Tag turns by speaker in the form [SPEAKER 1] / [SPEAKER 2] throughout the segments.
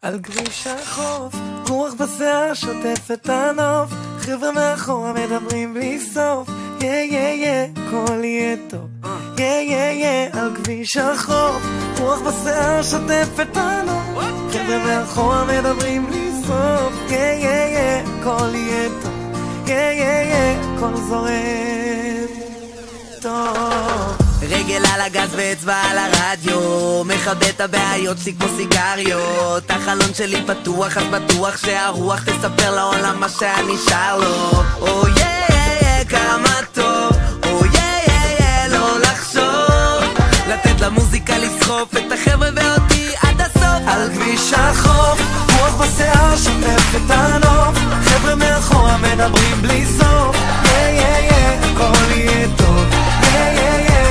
[SPEAKER 1] על כביש החוף, רוח בשיער שוטף את הנוף, חבר'ה מאחורה מדברים בלי סוף, יא יא יא, הכל יהיה טוב, יא יא יא, על כביש החוף, רוח בשיער שוטף את הנוף, חבר'ה מאחורה מדברים בלי סוף, יא יא יא, הכל יהיה טוב, יא יא יא, הכל זורם טוב.
[SPEAKER 2] רגל על הגז ואצבע על הרדיו, מכבה את הבעיות שלי כמו סיגריות, החלון שלי פתוח אז בטוח שהרוח תספר לעולם מה שאני שר לו. או יא כמה טוב, או יא לא לחשוב, לתת למוזיקה לסחוף את החבר'ה ואותי עד הסוף.
[SPEAKER 1] על כביש החוף, רוח בשיער שוטף את הנוף, חבר'ה מאחורה מדברים בלי סוף, יא הכל יהיה טוב, יא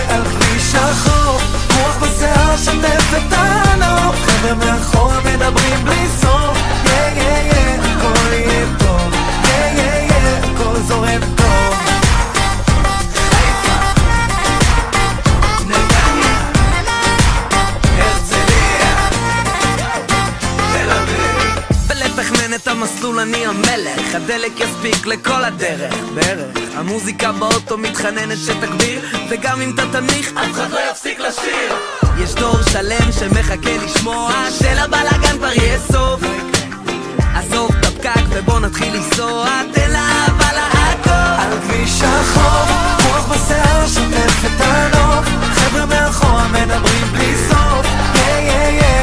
[SPEAKER 1] על כביש החוף, רוח בשיער שוטף את הנוף, חבר'ה מאחורה מדברים בלי סוף, יא הכל יהיה טוב, יא הכל זורם טוב. חיפה, נתניה, הרצליה, תל אביב.
[SPEAKER 2] ולתכנן את המסלול אני המלך, הדלק יספיק לכל הדרך בערך, המוזיקה באוטו מתחננת שתגביר, וגם אם אתה תנמיך אף אחד לא יפסיק לשיר. יש דור שלם שמחכה לשמוע שלבלגן כבר יהיה סוף, עזוב את הפקק ובוא נתחיל לנסוע, תן לאהבה לעקוב.
[SPEAKER 1] על כביש החוף, רוח בשיער שוטף את הנוף, חבר'ה מאחורה מדברים בלי סוף, יא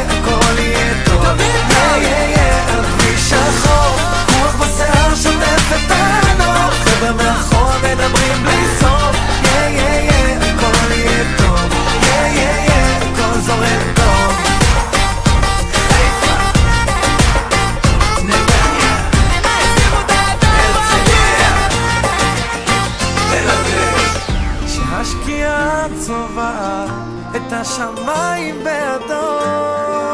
[SPEAKER 1] הכל יהיה טוב, יא על כביש החוף, רוח בשיער שוטף את הנוף, חבר'ה מאחורה מדברים בלי סוף, יא הכל יהיה טוב, יא הכל זורם טוב. חיפה, נתניה, הרצליה, תל אביב. שהשקיעה צובעת את השמיים באדום,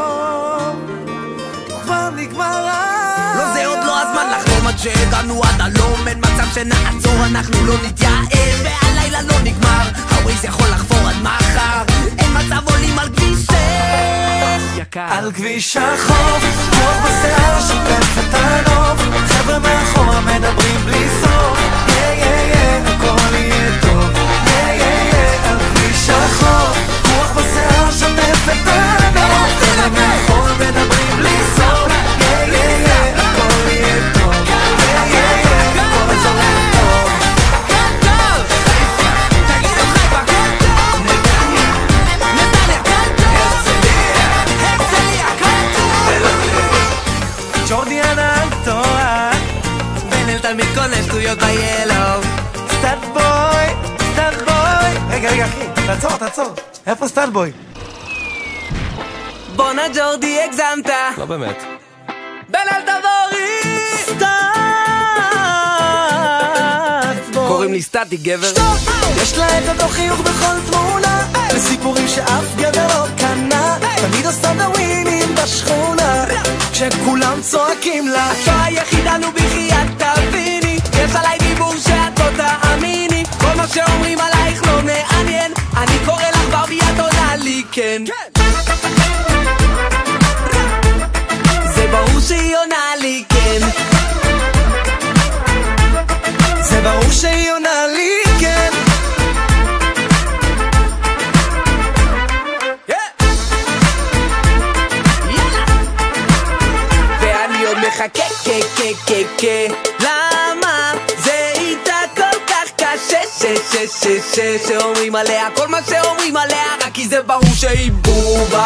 [SPEAKER 1] כבר נגמר.
[SPEAKER 2] לא זה עוד לא הזמן לחלום עד שהגענו עד הלום, אין מצב שנעצור, אנחנו לא נתייאש, והלילה לא נגמר, הווייז יכול לחפור עד מחר, אין מצב עולים על כביש 6 יקר.
[SPEAKER 1] על כביש החוף, רוח בשיער שוטף את הנוף, חבר'ה מאחורה מדברים בלי סוף, יא הכל יהיה טוב, יא על כביש החוף, רוח בשיער שוטף את הנוף, חבר'ה מאחורה מדברים בלי סוף, יא הכל יהיה טוב, יא הכל זורם טוב.
[SPEAKER 2] תגידו חיפה,
[SPEAKER 1] נתניה, הרצליה, תל אביב. ג'ורדי ענן טועה,
[SPEAKER 2] בן אל תלמיד קונה שטויות ביאלו,
[SPEAKER 1] סטאט בוי. רגע אחי, תעצור, איפה סטאט בוי?
[SPEAKER 2] בונה ג'ורדי הגזמת,
[SPEAKER 3] לא באמת.
[SPEAKER 2] בן אל תבורי,
[SPEAKER 1] סטאט בוי.
[SPEAKER 2] קוראים לי סטטי גבר.
[SPEAKER 1] יש לה את אותו חיוך בכל תמונה, לסיפורים שאף גבר לא קנה, תמיד עושה דווינים בשכונה, כשכולם צועקים לה
[SPEAKER 2] את לא היחידה נו בחיית תביני, יש עליי דיבור שאת לא תאמיני, כל מה שאומרים עלייך לא מעניין, אני קורא לך ברבי את עונה לי כן. זה ברור שהיא עונה לי כן,
[SPEAKER 1] זה ברור שהיא עונה לי כן.
[SPEAKER 2] ואני עוד מחכה למה זה איתה כל כך קשה שאומרים עליה כל מה שאומרים עליה, רק כי זה ברור שהיא בובה,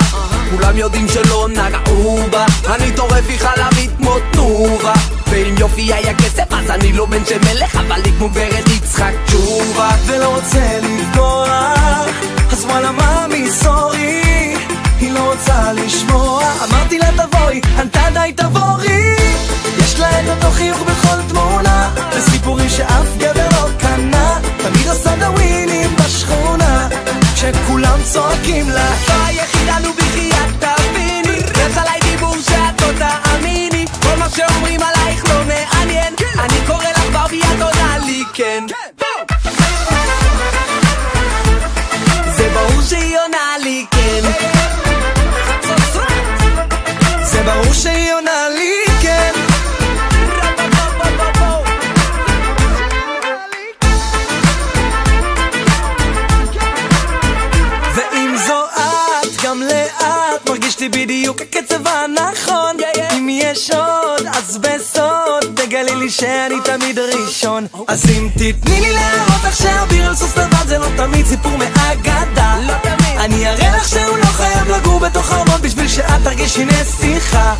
[SPEAKER 2] כולם יודעים שלא נגעו בה, אני טורף היא חלבית כמו תנובה, ואם יופי היה כסף אז אני לא בן של מלך, אבל היא כמו ורד יצחק תשובה,
[SPEAKER 1] ולא רוצה לפגוע, אז וואלה מאמי סורי, היא לא רוצה לשמוע, אמרתי לה תבואי, ענתה די תבורי, יש לה את אותו חיוך בכל תמונה, לסיפורים שאף גבר לא קנה, תמיד עושה דווינים בשכונה, כשכולם צועקים לה
[SPEAKER 2] את לא היחידה נו בחיית תביני, יש עליי דיבור שאת לא תאמיני, כל מה שאומרים עלייך לא מעניין, אני קורא לך ברבי את עונה לי כן. זה ברור שהיא עונה לי כן,
[SPEAKER 1] זה ברור שהיא עונה לי כן. ואם זו את גם לאט מרגיש לי בדיוק הקצב הנכון. אם יש עוד אז בסוד תגלי לי שאני תמיד ראשון. אז אם תתני לי להראות לך שהאביר על סוס לבן זה לא תמיד סיפור מאגדה. אני אראה לך שהוא לא חייב לגור בתוך ארמון בשביל שאת תרגישי נסיכה.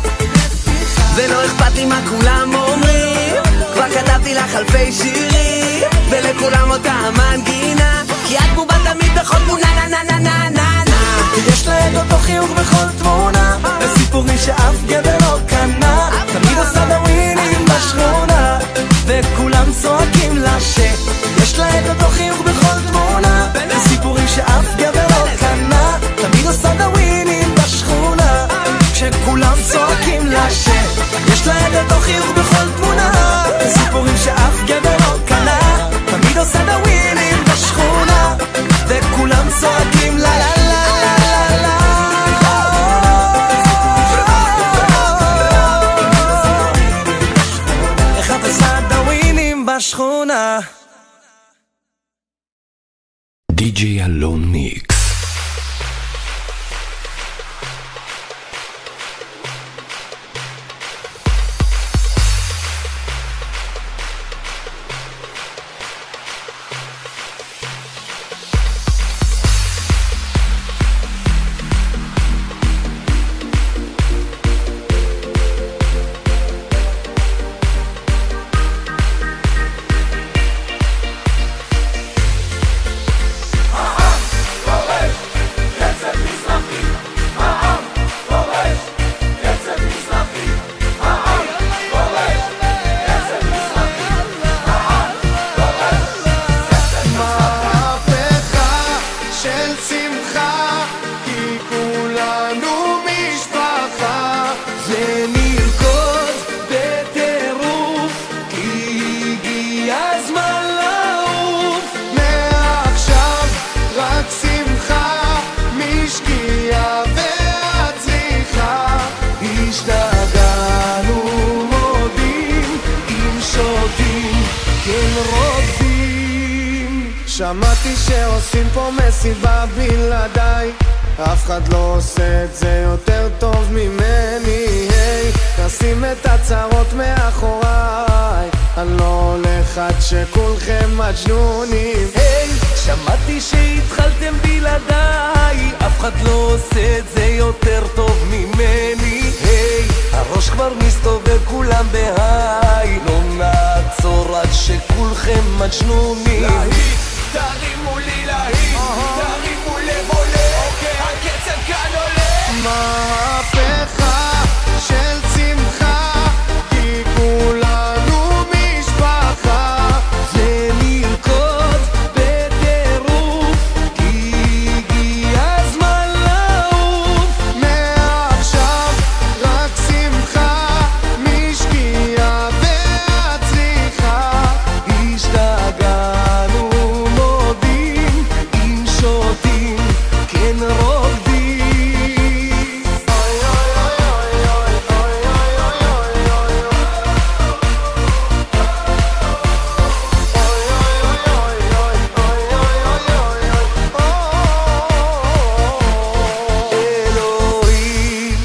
[SPEAKER 2] ולא אכפת לי מה כולם אומרים, כבר כתבתי לך אלפי שירים ולכולם אותה המנגינה, כי את בובה תמיד בכל תמונה נה נה נה נה נה נה.
[SPEAKER 1] יש לה את אותו חיוך בכל תמונה, וסיפורים שאף גבר לא קנה. תמיד עושה דווינים בשכונה וכולם צועקים לה שיש לה את אותו חיוך בכל תמונה, וסיפורים שאף גבר לא קנה. תמיד עושה דווינים בשכונה כשכולם צועקים לה שיש לה את אותו חיוך בכל תמונה, וסיפורים שאף גבר לא קנה. תמיד עושה דווינים בשכונה וכולם צועקים לה לה לה לה לה. איך את עושה דווינים בשכונה?
[SPEAKER 3] די.ג'יי אלון מיקס.
[SPEAKER 4] שמעתי שעושים פה מסיבה בלעדיי, אף אחד לא עושה את זה יותר טוב ממני. היי, נשים את הצרות מאחוריי, אני לא הולך עד שכולכם מג'נונים.
[SPEAKER 1] היי, שמעתי שהתחלתם בלעדיי, אף אחד לא עושה את זה יותר טוב ממני. היי, הראש כבר מסתובב כולם בהיי, לא נעצור עד שכולכם מג'נונים.
[SPEAKER 5] תרימו לי להיט, תרימו לב עולה, הקצב כאן עולה.
[SPEAKER 4] מהפכה של שמחה, כי כולנו משפחה.
[SPEAKER 1] זה לרקוד בטירוף, כי הגיע הזמן לעוף.
[SPEAKER 4] מעכשיו רק שמחה, משקיעה ועד צריכה.
[SPEAKER 1] השתגענו מודים, אם שותים כן רוקדים. אלוהים,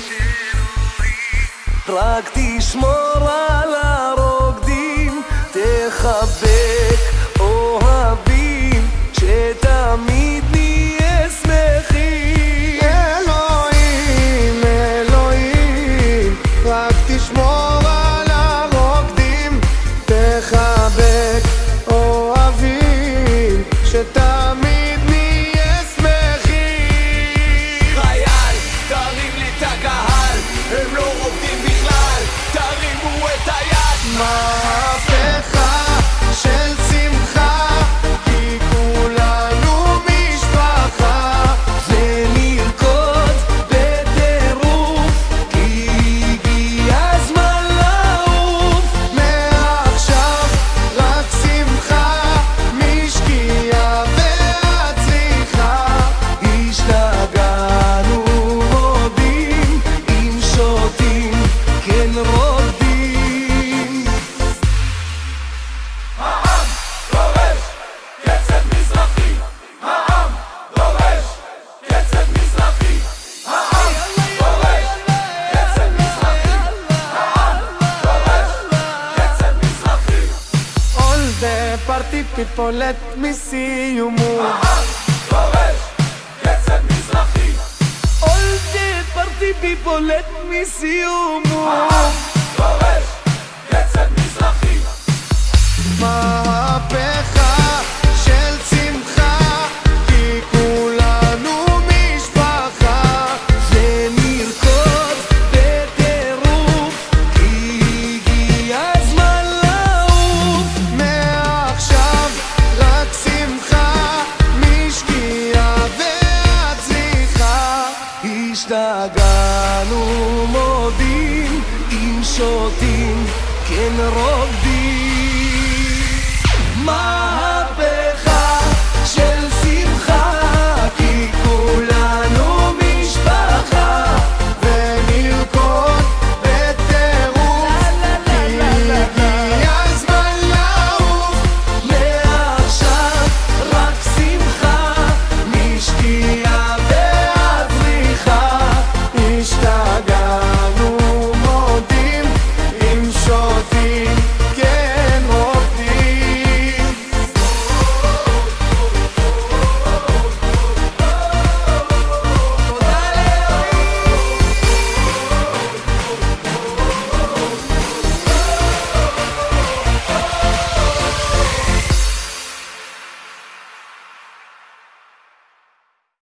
[SPEAKER 1] רק תשמור על הרוקדים, תחבק אוהבים, שתמיד נהיה שמחים.
[SPEAKER 4] אלוהים, אלוהים, רק תשמור על הרוקדים, תחבק אוהבים, שתמיד נהיה שמחים.
[SPEAKER 5] חייל, תרים לי את הקהל, הם לא רוקדים בכלל, תרימו את היד.
[SPEAKER 4] מהפכה של שמחה, כי כולנו משפחה.
[SPEAKER 1] זה לרקוד בטירוף, כי הגיע הזמן
[SPEAKER 4] תתפולט מסיומו.
[SPEAKER 5] דורש קצב מזרחי.
[SPEAKER 1] All the party people let me סיומו.
[SPEAKER 5] דורש קצב מזרחי.
[SPEAKER 4] מהפכה של שמחה, כי כולנו משפחה,
[SPEAKER 1] ונרקוד בטירוף, כי הגיע הזמן לעוף.
[SPEAKER 4] מעכשיו רק שמחה, משקיעה ועד צליחה.
[SPEAKER 1] השתגענו מודים, אם שותים כן רוקדים. מה